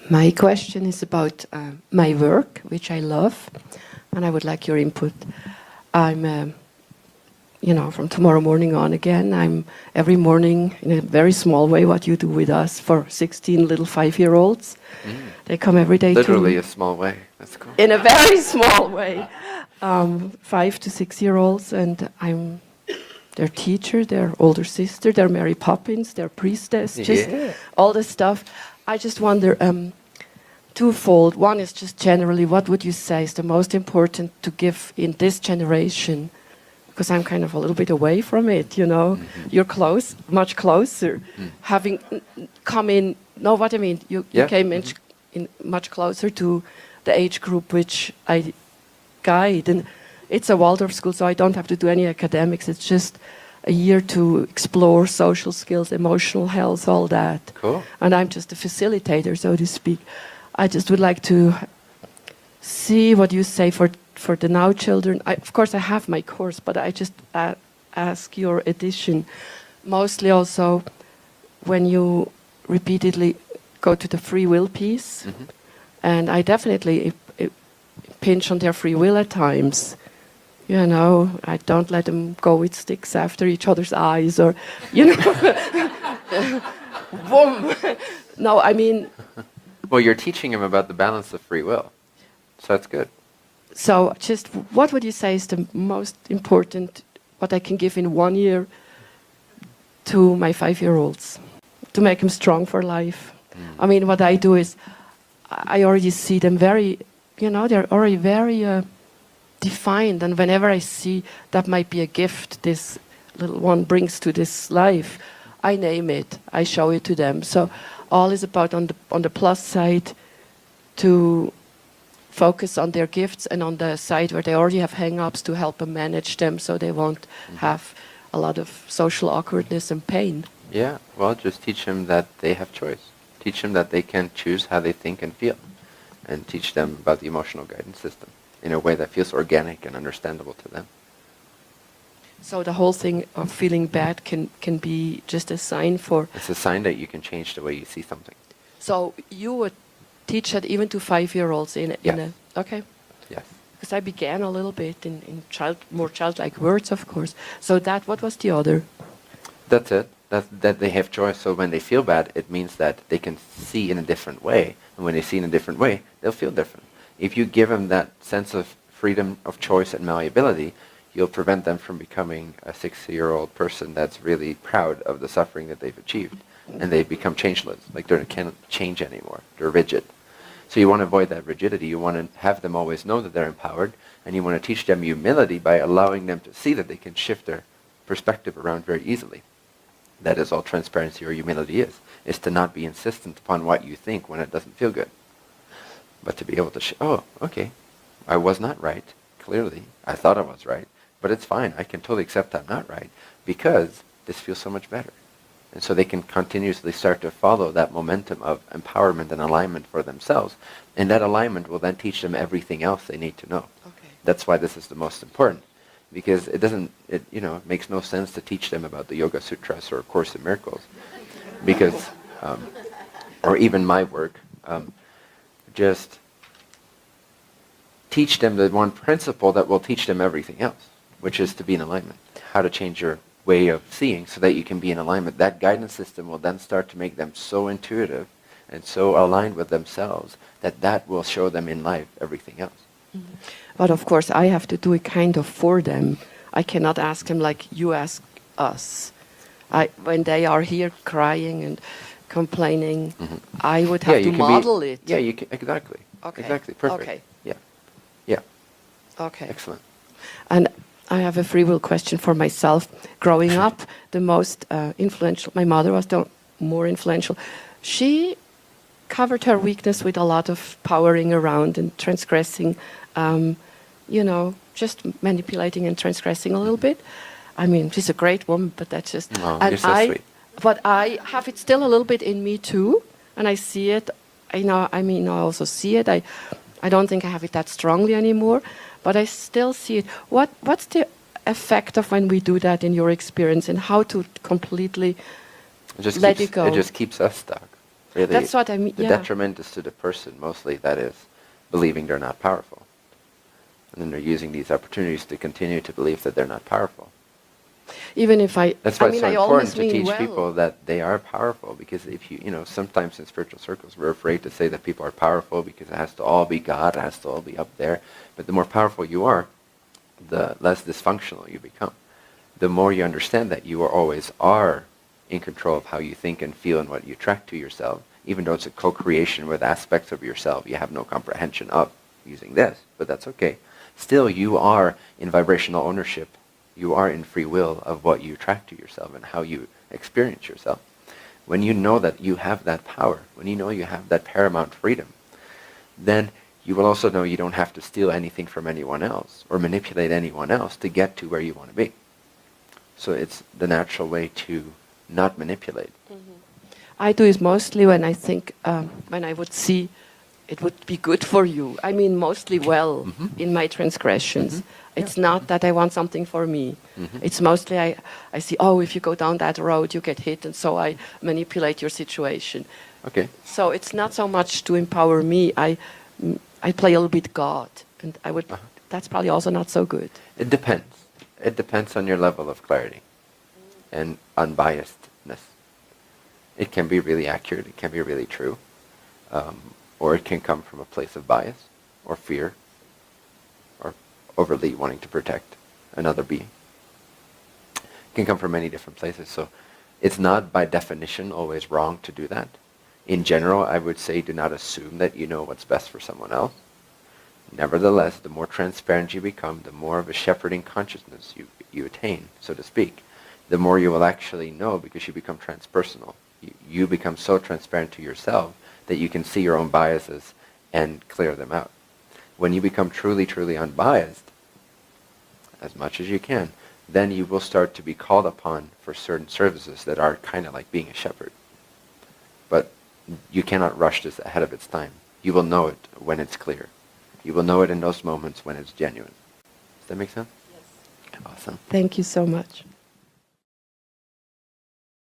My question is about my work, which I love, and I would like your input. I'm, from tomorrow morning on again, I'm every morning in a very small way what you do with us for 16 little 5-year-olds. They come every day. Literally a small way. That's cool. In a very small way. 5 to 6-year-olds, and I'm their teacher, their older sister, their Mary Poppins, their priestess, just all this stuff. I just wonder, twofold. One is just generally, what would you say is the most important to give in this generation? Because I'm kind of a little bit away from it, You're close, much closer. Having come in, know what I mean? You came in much closer to the age group which I guide. And it's a Waldorf school, so I don't have to do any academics. It's just a year to explore social skills, emotional health, all that. Cool. And I'm just a facilitator, so to speak. I just would like to see what you say for the now children. Of course, I have my course, but I just ask your addition. Mostly also when you repeatedly go to the free will piece. And I definitely pinch on their free will at times. I don't let them go with sticks after each other's eyes or, boom. No, I mean... Well, you're teaching them about the balance of free will. So that's good. So just what would you say is the most important, what I can give in 1 year to my 5-year-olds to make them strong for life? I mean, what I do is I already see them very, they're already very defined. And whenever I see that might be a gift this little one brings to this life, I name it, I show it to them. So all is about on the plus side to focus on their gifts, and on the side where they already have hang-ups to help them manage them so they won't have a lot of social awkwardness and pain. Yeah, well, just teach them that they have choice. Teach them that they can choose how they think and feel. And teach them about the emotional guidance system in a way that feels organic and understandable to them. So the whole thing of feeling bad can be just a sign for... It's a sign that you can change the way you see something. So you would teach that even to 5-year-olds in a... Okay. Yes. Because I began a little bit in more childlike words, of course. So what was the other? That's it. That they have choice. So when they feel bad, it means that they can see in a different way. And when they see in a different way, they'll feel different. If you give them that sense of freedom of choice and malleability, you'll prevent them from becoming a 60-year-old person that's really proud of the suffering that they've achieved. And they become changeless. Like they can't change anymore. They're rigid. So you want to avoid that rigidity. You want to have them always know that they're empowered. And you want to teach them humility by allowing them to see that they can shift their perspective around very easily. That is all transparency or humility is to not be insistent upon what you think when it doesn't feel good. But to be able to, oh, okay, I was not right, clearly. I thought I was right, but it's fine. I can totally accept I'm not right because this feels so much better. And so they can continuously start to follow that momentum of empowerment and alignment for themselves. And that alignment will then teach them everything else they need to know. Okay. That's why this is the most important. Because it makes no sense to teach them about the Yoga Sutras or A Course in Miracles. Because, or even my work, just teach them the one principle that will teach them everything else, which is to be in alignment. How to change your way of seeing so that you can be in alignment. That guidance system will then start to make them so intuitive and so aligned with themselves that will show them in life everything else. Mm-hmm. But of course I have to do it kind of for them. I cannot ask them like you ask us. When they are here crying and complaining, I would have to model it. Yeah, you can, exactly. Okay. Exactly, perfect. Okay. Yeah. Okay. Excellent. And I have a free will question for myself. Growing up, the most influential, my mother was the more influential. She covered her weakness with a lot of powering around and transgressing, just manipulating and transgressing a little bit. I mean, she's a great woman, but that's just... Oh, you're so sweet. But I have it still a little bit in me too, and I see it. I also see it. I don't think I have it that strongly anymore, but I still see it. What's the effect of when we do that in your experience, and how to completely let it go. It just keeps us stuck. Really, That's what I mean. The detriment is to the person mostly that is believing they're not powerful. And then they're using these opportunities to continue to believe that they're not powerful. Even if That's why it's so important to mean teach well. people that they are powerful, because if sometimes in spiritual circles we're afraid to say that people are powerful because it has to all be God, it has to all be up there. But the more powerful you are, the less dysfunctional you become. The more you understand that you always are in control of how you think and feel and what you attract to yourself, even though it's a co-creation with aspects of yourself you have no comprehension of using this, but that's okay. Still, you are in vibrational ownership. You are in free will of what you attract to yourself and how you experience yourself. When you know that you have that power, when you know you have that paramount freedom, then you will also know you don't have to steal anything from anyone else or manipulate anyone else to get to where you want to be. So it's the natural way to not manipulate. I do it mostly when I think, when I would see it would be good for you. I mean, mostly well in my transgressions. It's not that I want something for me. It's mostly I see, oh, if you go down that road, you get hit, and so I manipulate your situation. Okay. So it's not so much to empower me. I play a little bit God, and I would. That's probably also not so good. It depends. It depends on your level of clarity and unbiasedness. It can be really accurate. It can be really true. Or it can come from a place of bias or fear or overly wanting to protect another being. It can come from many different places. So it's not by definition always wrong to do that. In general, I would say do not assume that you know what's best for someone else. Nevertheless, the more transparent you become, the more of a shepherding consciousness you attain, so to speak, the more you will actually know, because you become transpersonal. You become so transparent to yourself that you can see your own biases and clear them out. When you become truly, truly unbiased, as much as you can, then you will start to be called upon for certain services that are kind of like being a shepherd. But you cannot rush this ahead of its time. You will know it when it's clear. You will know it in those moments when it's genuine. Does that make sense? Yes. Awesome. Thank you so much.